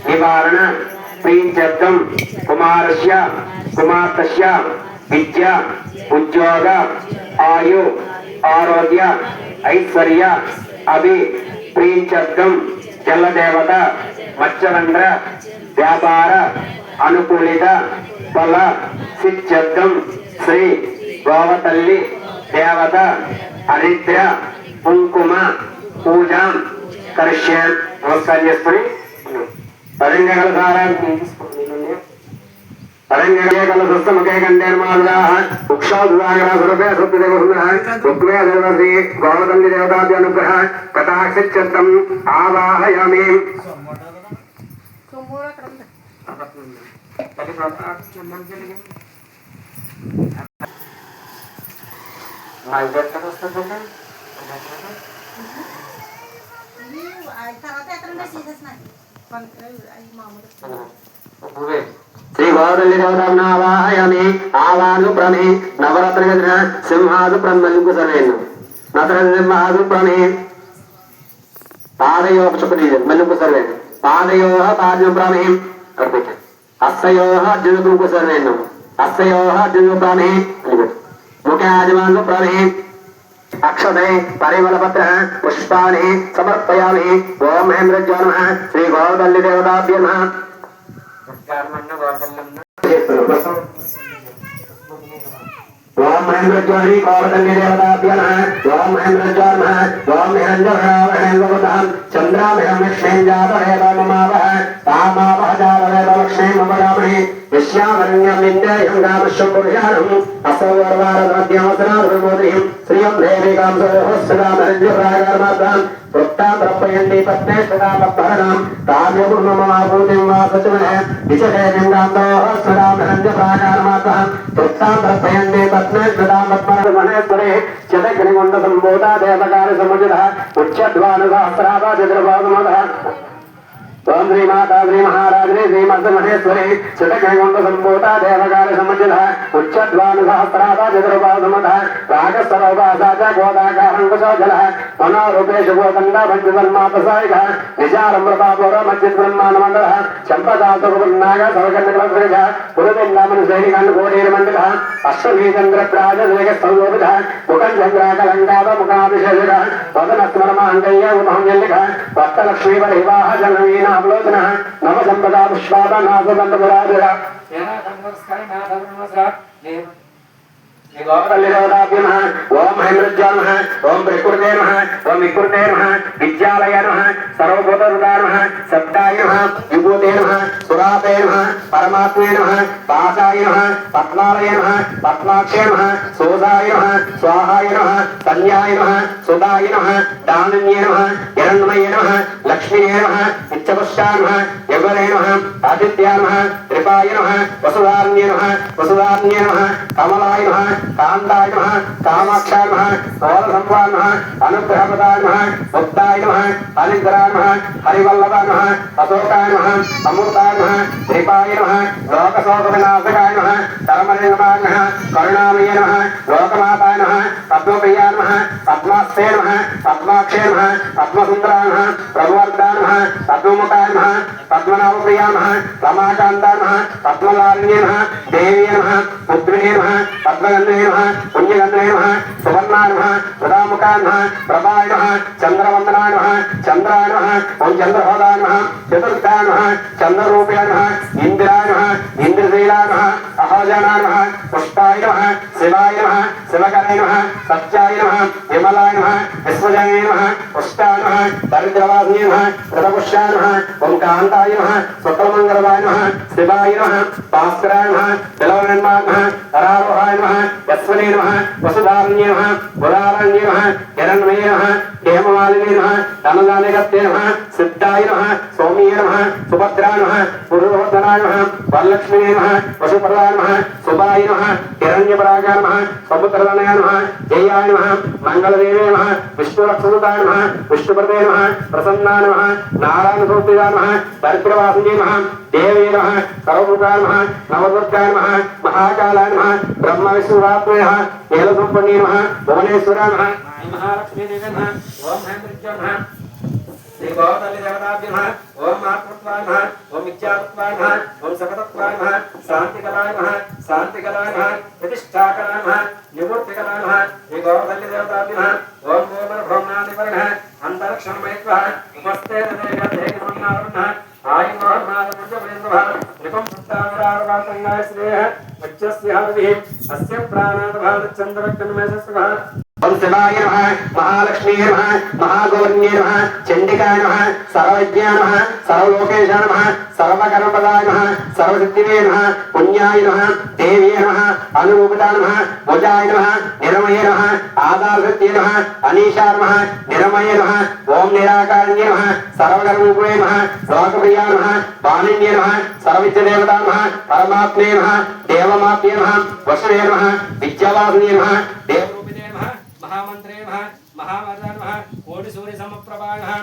निवारण प्रीत्यर्थम कुमारस्य कुमार्तस्य विद्या उद्योग आयु आरोग्य ऐश्वर्य अभि प्रीत्यर्थम जलदेवता मत्स्यरंध्र व्यापार अनुकूलित फल सिद्ध्यर्थम श्री गोवतल्ली देवता हरिद्र कुंकुम पूजा करिष्ये नमस्कार చేసుకొని పరంగల సారాన్ని తీసుకొని పరంగలే కల సస్తమకే కండేర్మాదాః ఉక్షాదువాగర సర్వే సత్యదేవసునః రుక్మే దేవశ్రీ గోవతల్లి దేవతాభ్య అనుగ్రహ కటాక్షిచ్చతం ఆవాహయామి श्री गौरल्ली देवतावाहयामि आवानु प्रमे नवरत्न सिंहासु ब्रह्मलिंगु सर्वेन नत्र सिंहासु प्रमे पादयोः चुपदीज मलिंगु सर्वेन पादयोः पाद्यं प्रमे अर्पित हस्तयोः अर्जुनतुंगु सर्वेन हस्तयोः अर्जुनु प्रमे मुखे आजमानु प्रमे अक्षते परिमलपत्र पुष्पाणि समर्पयामि ओम हेमरज्यो नमः श्री गौरल्ली देवताभ्यो नमः ओम महेंद्रज्वारी गौरतल्ली देवताभ्यो नमः ओम महेंद्रज्वा नमः ओम महेंद्रवतां चंद्रामहं लक्ष्मीं जातवेदममावह तामावह जातवेदलक्ष्मीमवरामहे विश्यामन्यं विद्यायं गामश्वं पुरुषाणम् असौवर्वारद्रव्यमसनाधुर्मोदरिं श्रियं देविकां सहस्रदामरज्यप्रागारमात्रां वृत्तां प्रपयन्ति पत्ने सदा पत्परणां ताम्यपूर्णममाभूतिं वा सचमनः विचदेवीं गान्धोः सदामरज्यप्रागारमात्रां वृत्तां प्रपयन्ति पत्ने सदा पत्परमणेश्वरे चतग्निगुण्डसम्भूता देवकार्यसमुचितः उच्चध्वानसहस्राभाजद्रभागमतः ओम श्री माता श्री महाराजने श्रीमद महेश्वरी चतग्निगुण्ड संभूता देवकार्य समुचितः उच्चध्वान सहस्राभा चतुर्बाहुमतः रागस्तरोपासा च गोदाकारङ्कुशोजलः मनोरूपेश गोकण्डा भञ्जसन्मातसायिकः निचारमृतापुरमच्युतब्रह्माण्डमण्डलः चम्पदासुपुर्नाग सर्वकण्डकलसृजः पुरुदिन्नामनुशैनिकाण्डकोटीर्मण्डितः अश्वभीचन्द्रप्राजवेगस्तौगोपितः मुखञ्चन्द्राकलङ्गापमुखाभिषेकः वदनस्मरमाङ्गय्य उपहंजल्लिकः भक्तलक्ष्मीपरिवाह जनवीना अवलोकनः नवसम्पदा पुष्पादा नासदन्तपुरादिरः ओम हेमरज्वा नमः ओम प्रकृते नमः ओम विकृते नमः विद्यालय नमः सर्वभूतरुदा नमः सत्ताय नमः विभूते नमः सुराते नमः परमात्मे नमः पासाय नमः पद्मालय नमः पद्माक्षे नमः सोदाय नमः स्वाहाय नमः कन्याय नमः सुदाय नमः दानन्ये नमः हिरण्मये नमः लक्ष्मीये नमः इच्छपुष्टाय नमः यवने नमः आदित्याय नमः कृपाय नमः वसुधारण्ये नमः वसुधारण्ये नमः कमलाय नमः कांताय नमः कामाक्षाय नमः गौरसंवाय नमः अनुग्रहपदाय नमः मुक्ताय नमः अनिग्रहाय नमः हरिवल्लभाय नमः अशोकाय नमः अमृताय नमः कृपाय नमः लोकशोकविनाशकाय नमः धर्मनिर्माय नमः करुणामये नमः लोकमाताय नमः पद्मप्रियाय नमः पद्मास्ते नमः पद्माक्षे नमः पद्मसुन्दराय नमः प्रभुवर्धाय नमः पद्ममुखाय नमः पद्मनाभप्रियाय नमः रमाकान्ताय नमः पद्मलालिन्ये नमः देवी नमः पुत्रिणे नमः पद्मगन्धे नमः पुण्यगन्धे नमः सुवर्णाय नमः प्रदामुखाय नमः प्रभाय नमः चन्द्रवन्दनाय नमः चन्द्राय नमः ओम चन्द्रहोदाय नमः चतुर्थाय नमः चन्द्ररूपाय नमः इंद्राय नमः इंद्रशीलाय नमः अहोजानाय नमः पुष्पाय नमः शिवाय नमः शिवकरे नमः सत्याय नमः विमलाय नमः विश्वजने नमः पुष्टाय नमः दरिद्रवासिने नमः कृतपुष्याय नमः ओम कान्ताय नमः स्वतमङ्गलवाय नमः शिवाय नमः भास्कराय नमः बिलवनिर्माय नमः हरारोहाय नमः यस्वने नमः वसुधारण्ये नमः गुलारण्ये नमः हिरण्मये नमः हेममालिने नमः धनदानगत्ये नमः सिद्धाय नमः सौम्ये नमः सुभद्राय नमः पुरुषवर्धनाय नमः वरलक्ष्मीने नमः वसुप्रदाय नमः सुभाय नमः हिरण्यपरागाय नमः समुद्रधनाय नमः जयाय नमः मंगलदेवे नमः विष्णुरक्षसुताय नमः विष्णुप्रदे नमः प्रसन्नाय नमः नारायणसूत्रियाय नमः दरिद्रवासिने नमः देवे नमः सर्वमुखाय नमः नवदुर्गाय नमः महाकालाय नमः ब्रह्म विष्णुरात्मने नमः नीलसम्पन्ने नमः भुवनेश्वराय नमः महालक्ष्मी देवी नमः ओम हेमरज्वा नमः శ్రీ గోతల్లి దేవతాభ్య నమః ఓం ఆత్మత్వాయ నమః ఓం విద్యాత్వాయ నమః ఓం సకతత్వాయ నమః శాంతికరాయ నమః శాంతికరాయ నమః ప్రతిష్టాకరాయ నమః నివృత్తికరాయ నమః శ్రీ గోతల్లి దేవతాభ్య నమః ఓం గోమర భ్రమణాధిపరిణః అంతరిక్షణమయత్వః ఉపస్థే దేవదేవమన్నావరుణః आयुर्मादमुजमेन्द्रः निकं सत्ताविरारवासंगाय श्रेयः वच्चस्य हविः अस्य प्राणादभारचन्द्रकन्मयसस्वः ओम शिवाय नमः महालक्ष्मी नमः महागौरण्ये नमः चंडिकाय नमः सर्वज्ञाय नमः सर्वलोकेशाय नमः सर्वकर्मपदाय नमः सर्वसिद्धिवे नमः पुण्याय नमः देव्ये नमः अनुरूपताय नमः भुजाय नमः निरमये नमः आधारशक्तिये नमः अनीशाय नमः निरमये नमः ओम निराकारण्ये नमः सर्वकर्मरूपिणे नमः लोकप्रियाय नमः पाणिन्ये नमः सर्वविद्यादेवताय नमः परमात्मे नमः देवमाप्ये नमः वसुवे नमः विद्यावासिने नमः देवरूपिणे नमः महामंत्रे नमः महावरदाय नमः कोटि सूर्य समप्रभा नमः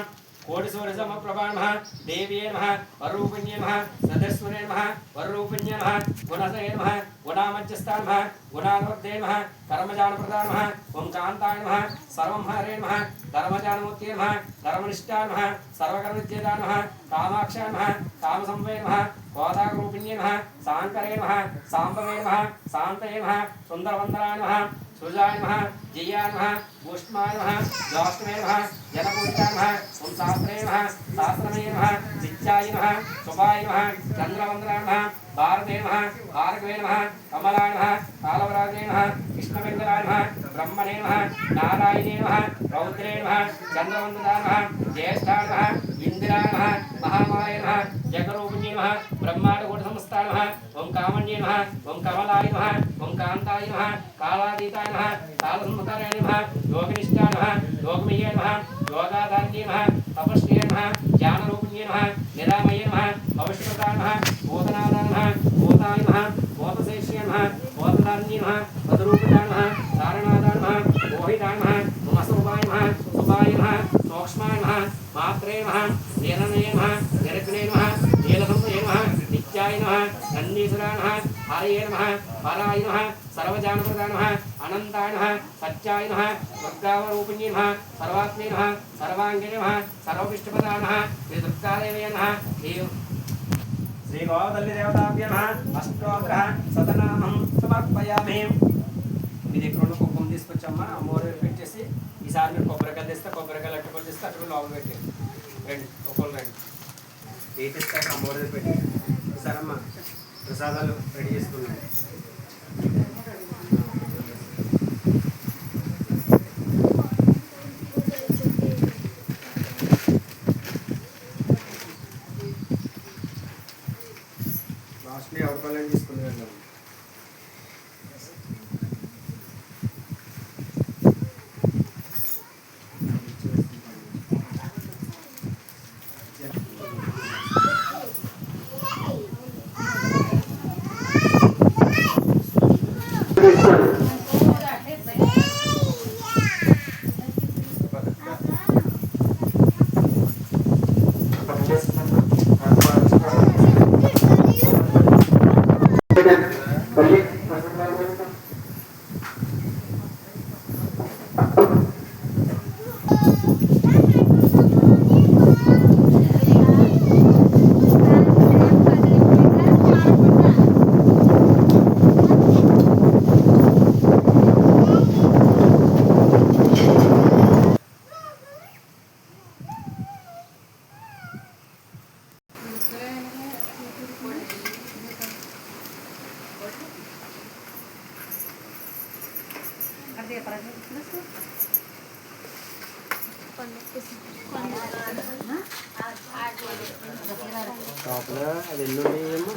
कोटि सूर्य समप्रभा नमः देव्ये नमः वररूपिण्ये नमः सदस्वरे नमः वररूपिण्ये नमः गुणसये नमः गुणामध्यस्था नमः गुणानुवर्धे नमः कर्मजानप्रदा नमः ओम कान्ताय नमः सर्वंहरे नमः धर्मजानमूर्ते नमः धर्मनिष्ठाय नमः सर्वकर्मविद्येदाय नमः कामाक्षाय नमः कामसंवे नमः गोदारूपिण्ये नमः शांकरे नमः सांबवे नमः शान्तये नमः सुन्दरवन्दनाय नमः सुजाय नमः जयाय नमः भूष्माय नमः ज्योष्णवे नमः जनपूजिताय नमः ओम शास्त्रे नमः शास्त्रमे नमः शिक्षाय नमः शुभाय नमः चन्द्रवन्दनाय नमः भारते नमः भार्गवे नमः कमलाय नमः कालवराजे नमः कृष्णवेङ्कटाय नमः ब्रह्मणे नमः नारायणे नमः रौद्रे नमः चन्द्रवन्दनाय नमः ज्येष्ठाय नमः इन्द्राय नमः महामाये नमः जगरूपिण्ये नमः ब्रह्माण्डकोटिसंस्थाय नमः ओम कामण्ये नमः ओम कमलाय नमः ओम कान्ताय नमः कालातीताय नमः कालसंहताय नमः योगनिष्ठाय नमः योगमये नमः योगाधार्ये नमः तपस्ये नमः ज्ञानरूपिण्ये नमः निरामये नमः अवश्यकताय नमः बोधनादाय नमः बोधाय नमः बोधशेष्ये नमः बोधधारण्ये नमः पदरूपिताय नमः धारणादाय नमः मोहिताय नमः ममस्वरूपाय नमः सुभाय नमः सूक्ष्माय नमः मात्रे नमः निरनये नमः निरग्ने नमः नीलसंभये नमः नित्याय नमः नन्दीश्वराय नमः हरये नमः पराय नमः सर्वजानप्रदाय नमः अनन्ताय नमः सत्याय नमः दुर्गावरूपिण्ये नमः सर्वात्मे नमः सर्वाङ्गे नमः सर्वविष्टपदाय नमः श्री दुर्गादेव्यै नमः श्री गोतल्ली देवताभ्यो नमः अष्टोत्तरः शतनामं समर्पयामि మీ దగ్గర ఉన్న కుక్కం తీసుకొచ్చమ్మా అమ్మవారు పెట్టేసి ఈసారి మీరు కొబ్బరికాయలు తెస్తే కొబ్బరికాయలు అట్టుకొని తెస్తే అటు లోపల పెట్టండి రండి ఒక్కరు రండి ఏ తెస్తాక అమ్మవారి పెట్టి ఈసారమ్మా ప్రసాదాలు రెడీ చేసుకున్నాయి లాస్ట్ని అవకాశాలు తీసుకుని వెళ్దాం అది ఎల్లుండి ఏమో